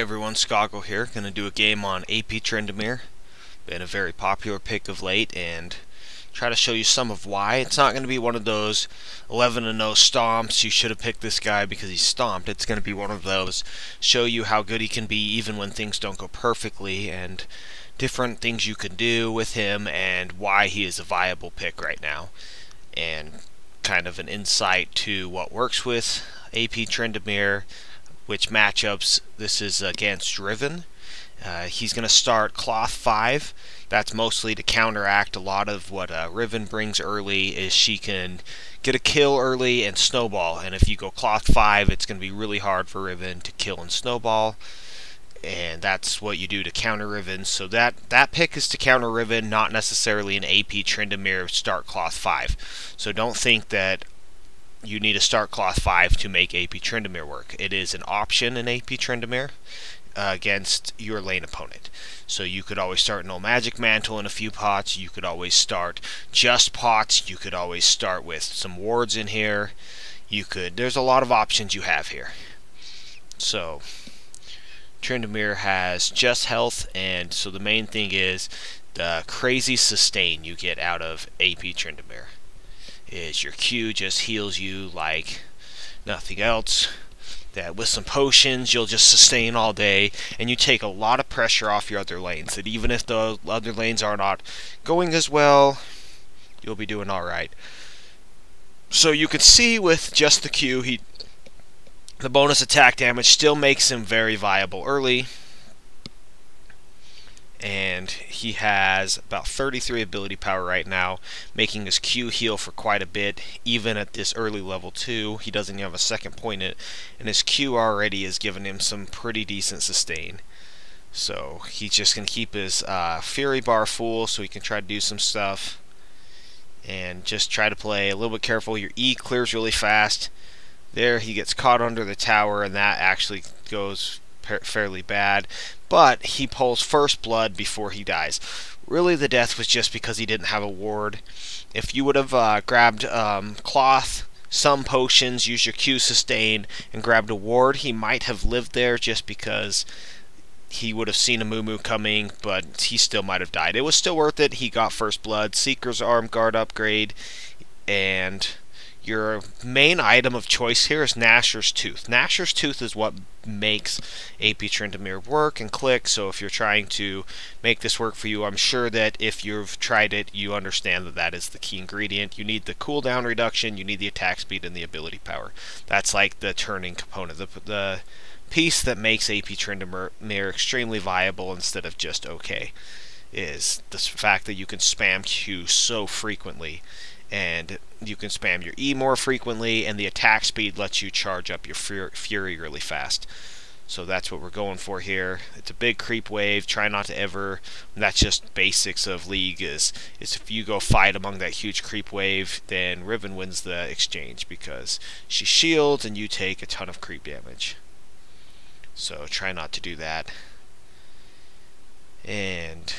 everyone, Skoggul here. Gonna do a game on AP Tryndamere. Been a very popular pick of late, and try to show you some of why. It's not going to be one of those 11-0 stomps, you should have picked this guy because he's stomped. It's going to be one of those show you how good he can be even when things don't go perfectly, and different things you can do with him, and why he is a viable pick right now. And kind of an insight to what works with AP Tryndamere, which matchups. This is against Riven. He's going to start Cloth 5. That's mostly to counteract a lot of what Riven brings early, is she can get a kill early and snowball. And if you go Cloth 5, it's going to be really hard for Riven to kill and snowball. And that's what you do to counter Riven. So that pick is to counter Riven, not necessarily an AP Tryndamere start Cloth 5. So don't think that you need to start Cloth 5 to make AP Tryndamere work. It is an option in AP Tryndamere against your lane opponent. So you could always start no Magic Mantle in a few pots, you could always start just pots, you could always start with some wards in here. There's a lot of options you have here. So Tryndamere has just health, and so the main thing is the crazy sustain you get out of AP Tryndamere. Is your Q just heals you like nothing else. That with some potions you'll just sustain all day, and you take a lot of pressure off your other lanes. That even if the other lanes are not going as well, you'll be doing alright. So you can see with just the Q, the bonus attack damage still makes him very viable early. And he has about 33 ability power right now, making his Q heal for quite a bit. Even at this early level 2, he doesn't even have a second point in it, and his Q already has given him some pretty decent sustain. So he's just going to keep his Fury bar full so he can try to do some stuff. And just try to play a little bit careful. Your E clears really fast. There he gets caught under the tower, and that actually goes fairly bad, but he pulls first blood before he dies. Really, the death was just because he didn't have a ward. If you would have grabbed cloth, some potions, used your Q sustain, and grabbed a ward, he might have lived there just because he would have seen a Moo coming, but he still might have died. It was still worth it. He got first blood, Seeker's Arm Guard upgrade, and your main item of choice here is Nashor's Tooth. Nashor's Tooth is what makes AP Tryndamere work and click, so if you're trying to make this work for you, I'm sure that if you've tried it, you understand that that is the key ingredient. You need the cooldown reduction, you need the attack speed, and the ability power. That's like the turning component, the piece that makes AP Tryndamere extremely viable instead of just okay, is the fact that you can spam Q so frequently, and you can spam your E more frequently, and the attack speed lets you charge up your Fury really fast. So that's what we're going for here. It's a big creep wave. Try not to ever, that's just basics of League, is if you go fight among that huge creep wave, then Riven wins the exchange because she shields and you take a ton of creep damage. So try not to do that. And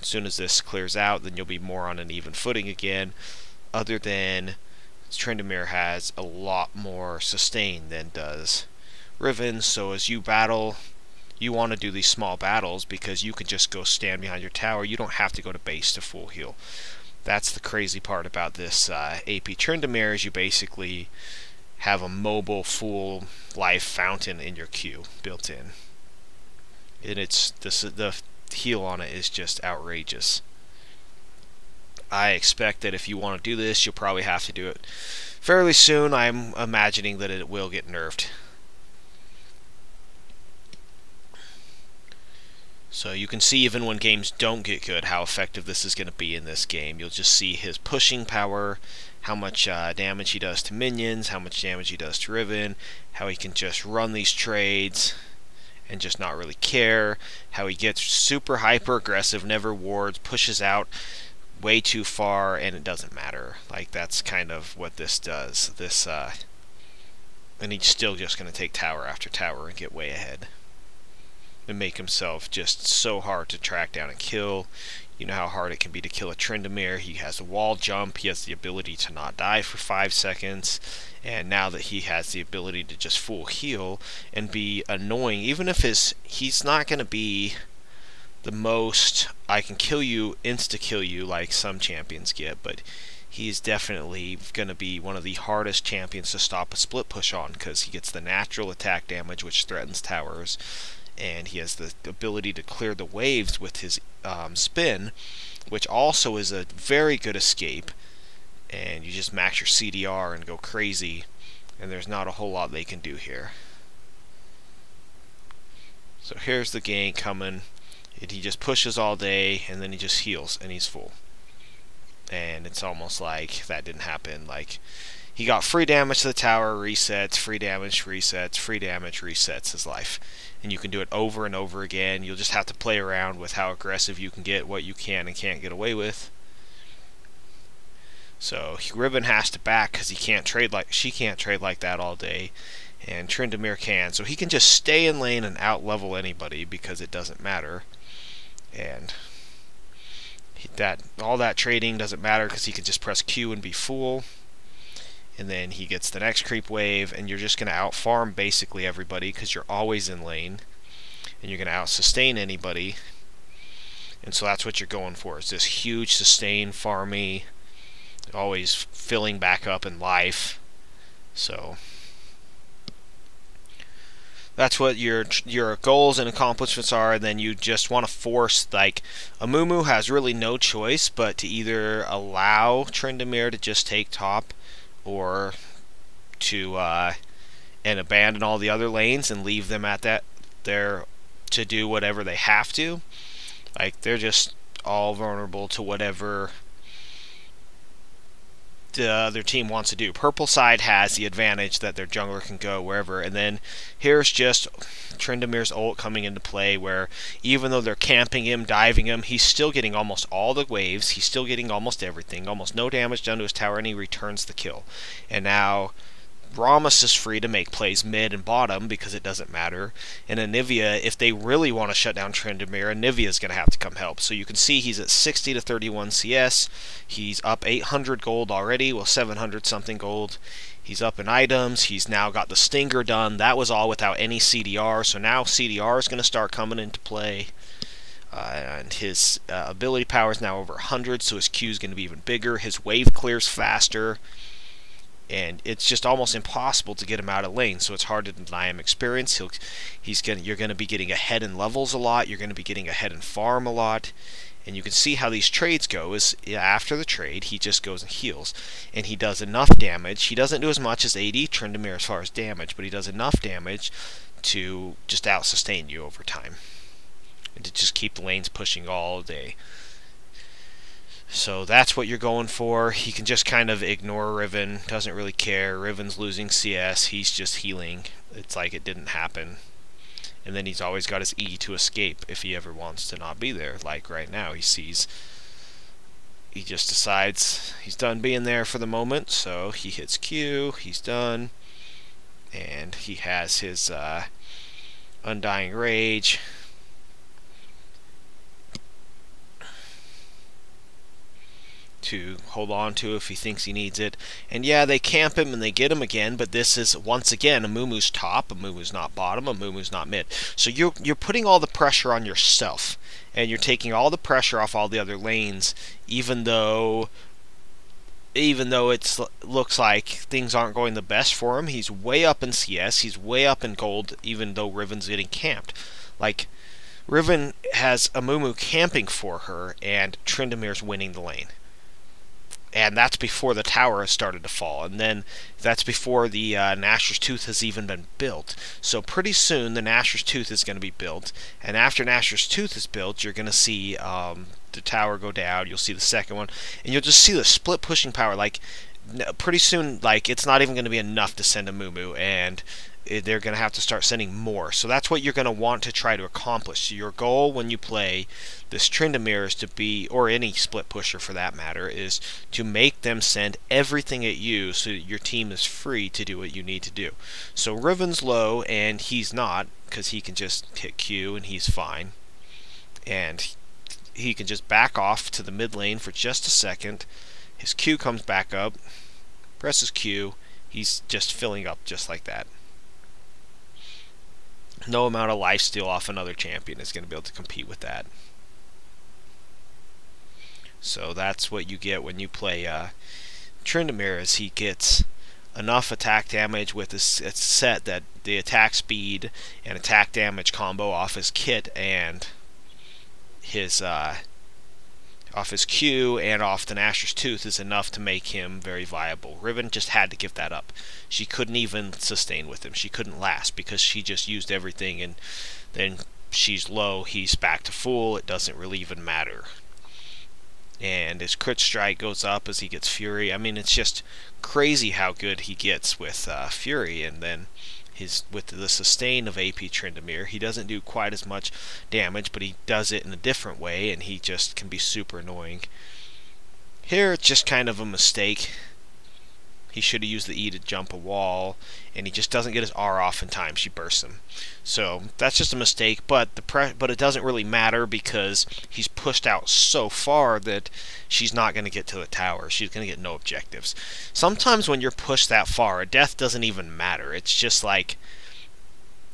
as soon as this clears out, then you'll be more on an even footing again. Other than Tryndamere has a lot more sustain than does Riven, so as you battle, you want to do these small battles because you can just go stand behind your tower. You don't have to go to base to full heal. That's the crazy part about this AP Tryndamere, is you basically have a mobile full life fountain in your Q built in. And the heal on it is just outrageous. I expect that if you want to do this, you'll probably have to do it fairly soon. I'm imagining that it will get nerfed. So you can see even when games don't get good how effective this is going to be in this game. You'll just see his pushing power, how much damage he does to minions, how much damage he does to Riven, how he can just run these trades and just not really care, how he gets super hyper aggressive, never wards, pushes out way too far, and it doesn't matter. Like, that's kind of what this does. And he's still just going to take tower after tower and get way ahead. and make himself just so hard to track down and kill. You know how hard it can be to kill a Tryndamere. He has a wall jump, he has the ability to not die for 5 seconds, and now that he has the ability to just full heal and be annoying, even if he's not going to be the most I can kill you, insta-kill you like some champions get, but he's definitely going to be one of the hardest champions to stop a split push on, because he gets the natural attack damage which threatens towers, and he has the ability to clear the waves with his spin, which also is a very good escape, and you just max your CDR and go crazy, and there's not a whole lot they can do here. So here's the gank coming. He just pushes all day, and then he just heals, and he's full. And it's almost like that didn't happen. Like, he got free damage to the tower, resets, free damage, resets, free damage, resets his life. And you can do it over and over again. You'll just have to play around with how aggressive you can get, what you can and can't get away with. So Riven has to back because she can't trade like that all day, and Tryndamere can. So he can just stay in lane and out level anybody because it doesn't matter. And all that trading doesn't matter because he can just press Q and be full, and then he gets the next creep wave, and you're just going to out farm basically everybody because you're always in lane, and you're going to out sustain anybody. And so that's what you're going for, is this huge sustain farmy, always filling back up in life. So that's what your goals and accomplishments are, and then you just want to force, like, Amumu has really no choice but to either allow Tryndamere to just take top, or to and abandon all the other lanes and leave them at that there to do whatever they have to. Like, they're just all vulnerable to whatever the other team wants to do. Purple side has the advantage that their jungler can go wherever, and then here's just Tryndamere's ult coming into play, where even though they're camping him, diving him, he's still getting almost all the waves, he's still getting almost everything, almost no damage done to his tower, and he returns the kill. And now Rammus is free to make plays mid and bottom because it doesn't matter. And Anivia, if they really want to shut down Tryndamere, Anivia is going to have to come help. So you can see he's at 60 to 31 CS. He's up 800 gold already, well 700 something gold. He's up in items. He's now got the Stinger done. That was all without any CDR. So now CDR is going to start coming into play. And his ability power is now over 100, so his Q is going to be even bigger. His wave clears faster. And it's just almost impossible to get him out of lane, so it's hard to deny him experience. You're going to be getting ahead in levels a lot. You're going to be getting ahead in farm a lot. And you can see how these trades go. Is after the trade, he just goes and heals, and he does enough damage. He doesn't do as much as AD Tryndamere as far as damage, but he does enough damage to just out sustain you over time, and to just keep the lanes pushing all day. So that's what you're going for. He can just kind of ignore Riven, doesn't really care. Riven's losing CS, he's just healing. It's like it didn't happen. And then he's always got his E to escape if he ever wants to not be there. Like right now, he just decides he's done being there for the moment, so he hits Q, he's done. And he has his Undying Rage. To hold on to if he thinks he needs it. And yeah, they camp him and they get him again, but this is once again Amumu's top, Amumu's not bottom, Amumu's not mid. So you're putting all the pressure on yourself, and you're taking all the pressure off all the other lanes, even though it looks like things aren't going the best for him. He's way up in CS, he's way up in gold, even though Riven's getting camped. Like, Riven has Amumu camping for her, and Tryndamere's winning the lane. And that's before the tower has started to fall. And then that's before the Nashor's Tooth has even been built. So pretty soon the Nashor's Tooth is going to be built. And after Nashor's Tooth is built, you're going to see the tower go down. You'll see the second one. And you'll just see the split pushing power. Like, pretty soon, like, it's not even going to be enough to send a Mumu. And they're going to have to start sending more. So that's what you're going to want to try to accomplish. So your goal when you play this Tryndamere is to be, or any split pusher for that matter, is to make them send everything at you so that your team is free to do what you need to do. So Riven's low, and he's not, because he can just hit Q and he's fine. And he can just back off to the mid lane for just a second. His Q comes back up, presses Q, he's just filling up just like that. No amount of lifesteal off another champion is going to be able to compete with that. So that's what you get when you play Tryndamere, is he gets enough attack damage with his set that the attack speed and attack damage combo off his kit and his off his Q and off the Nashor's Tooth is enough to make him very viable. Riven just had to give that up. She couldn't even sustain with him. She couldn't last because she just used everything, and then she's low, he's back to full. It doesn't really even matter. And his crit strike goes up as he gets Fury. I mean, it's just crazy how good he gets with Fury, and then with the sustain of AP Tryndamere, he doesn't do quite as much damage, but he does it in a different way, and he just can be super annoying. Here, it's just kind of a mistake. He should have used the E to jump a wall, and he just doesn't get his R off in time. She bursts him. So that's just a mistake, but it doesn't really matter because he's pushed out so far that she's not going to get to the tower. She's going to get no objectives. Sometimes when you're pushed that far, a death doesn't even matter. It's just like,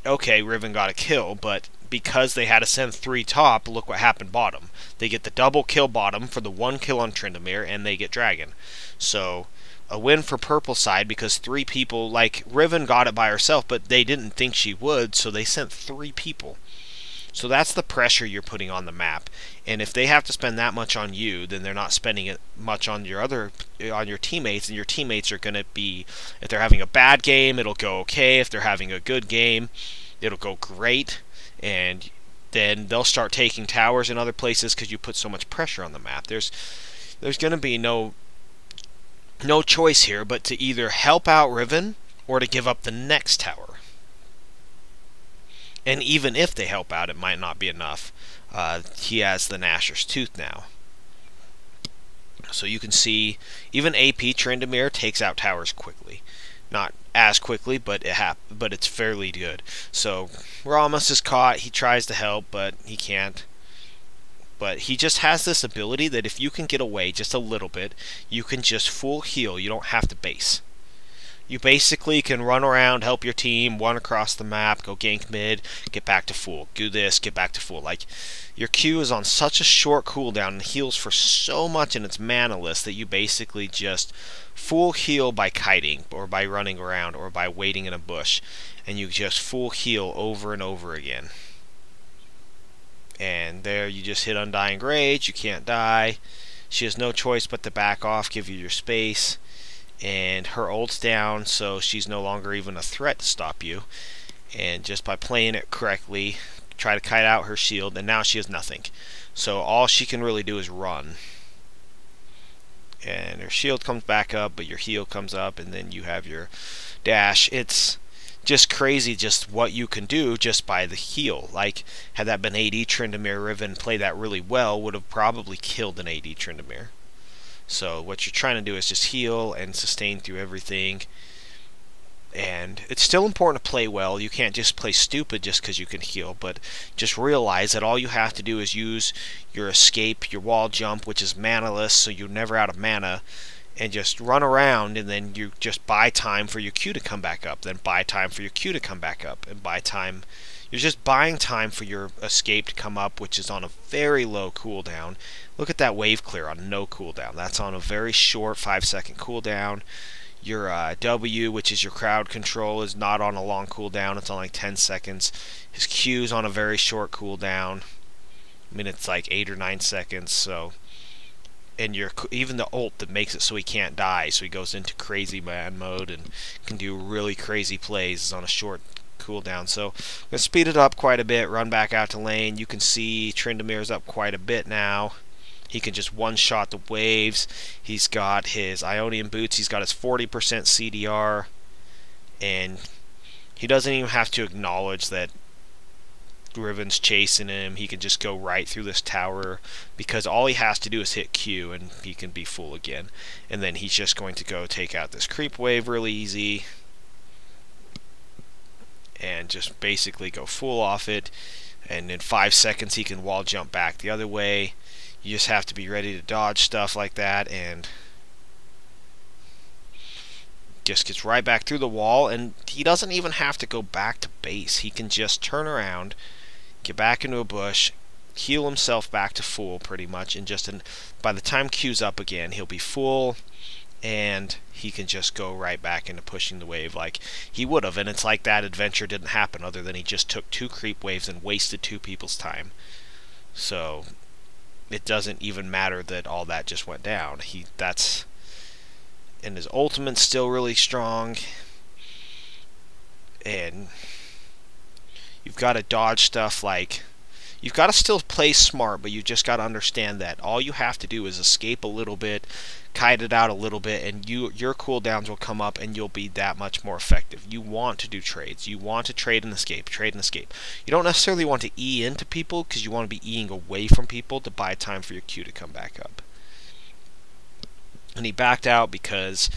okay, Riven got a kill, but because they had to send 3 top, look what happened bottom. They get the double kill bottom for the 1 kill on Tryndamere, and they get Dragon. So a win for purple side because 3 people, like Riven got it by herself, but they didn't think she would, so they sent 3 people. So that's the pressure you're putting on the map. And if they have to spend that much on you, then they're not spending it much on your teammates, and your teammates are going to be, if they're having a bad game, it'll go okay. If they're having a good game, it'll go great. And then they'll start taking towers in other places because you put so much pressure on the map. There's going to be no choice here but to either help out Riven or to give up the next tower. And even if they help out, it might not be enough. He has the Nashor's Tooth now. So you can see even AP Tryndamere takes out towers quickly. Not as quickly, but it's fairly good. So Ramos is caught. He tries to help, but he can't. But he just has this ability that if you can get away just a little bit, you can just full heal. You don't have to base. You basically can run around, help your team, run across the map, go gank mid, get back to full. Do this, get back to full. Like, your Q is on such a short cooldown and heals for so much in its mana list that you basically just full heal by kiting, or by running around, or by waiting in a bush. And you just full heal over and over again. And there you just hit Undying Rage, you can't die. She has no choice but to back off, give you your space. And her ult's down, so she's no longer even a threat to stop you. And just by playing it correctly, try to kite out her shield, and now she has nothing. So all she can really do is run. And her shield comes back up, but your heal comes up, and then you have your dash. It's just crazy just what you can do just by the heal. Like, had that been AD Tryndamere, Riven play that really well, would have probably killed an AD Tryndamere. So what you're trying to do is just heal and sustain through everything. And it's still important to play well. You can't just play stupid just because you can heal, but just realize that all you have to do is use your escape, your wall jump, which is manaless, so you're never out of mana, and just run around, and then you just buy time for your Q to come back up, then buy time for your Q to come back up, and buy time. You're just buying time for your escape to come up, which is on a very low cooldown. Look at that wave clear on no cooldown. That's on a very short 5-second cooldown. Your W, which is your crowd control, is not on a long cooldown. It's on like 10 seconds. His Q is on a very short cooldown. I mean, it's like 8 or 9 seconds. So, and even the ult that makes it so he can't die, so he goes into crazy man mode and can do really crazy plays, is on a short cooldown. So I'm going to speed it up quite a bit, run back out to lane. You can see Tryndamere's up quite a bit now. He can just one-shot the waves. He's got his Ionian boots. He's got his 40% CDR. And He doesn't even have to acknowledge that Riven's chasing him. He can just go right through this tower, because all he has to do is hit Q and he can be full again. And then he's just going to go take out this creep wave really easy and just basically go full off it, and in 5 seconds he can wall jump back the other way. You just have to be ready to dodge stuff like that, and just gets right back through the wall, and he doesn't even have to go back to base. He can just turn around, get back into a bush, heal himself back to full pretty much, and by the time Q's up again, he'll be full, and he can just go right back into pushing the wave like he would have. And it's like that adventure didn't happen, other than he just took 2 creep waves and wasted 2 people's time. So it doesn't even matter that all that just went down. And his ultimate's still really strong, and you've got to dodge stuff like, you've got to still play smart, but you just got to understand that all you have to do is escape a little bit, kite it out a little bit, and your cooldowns will come up and you'll be that much more effective. You want to do trades. You want to trade and escape, trade and escape. You don't necessarily want to E into people, because you want to be Eing away from people to buy time for your Q to come back up. And he backed out because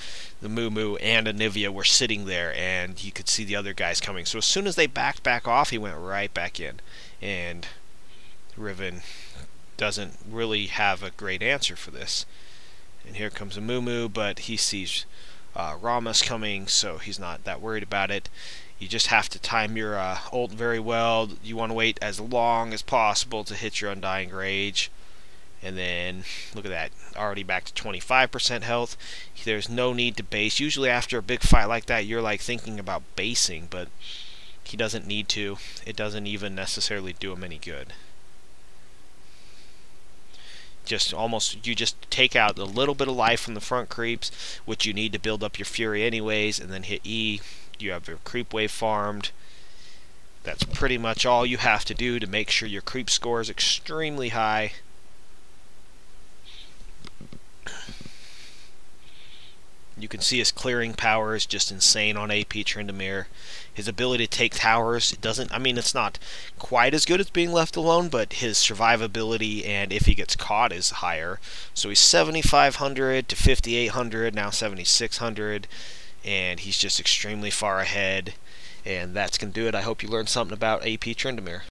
the Moo and Anivia were sitting there, and he could see the other guys coming. So as soon as they backed back off, he went right back in. And Riven doesn't really have a great answer for this. And here comes a Moo, but he sees Rammus coming, so he's not that worried about it. You just have to time your ult very well. You want to wait as long as possible to hit your Undying Rage. And then, look at that, already back to 25% health. There's no need to base. Usually after a big fight like that, you're like thinking about basing, but he doesn't need to. It doesn't even necessarily do him any good. You just take out a little bit of life from the front creeps, which you need to build up your fury anyways, and then hit E. You have your creep wave farmed. That's pretty much all you have to do to make sure your creep score is extremely high. You can see his clearing power is just insane on AP Tryndamere. His ability to take towers, it's not quite as good as being left alone, but his survivability and if he gets caught is higher. So he's 7,500 to 5,800, now 7,600, and he's just extremely far ahead. And that's going to do it. I hope you learned something about AP Tryndamere.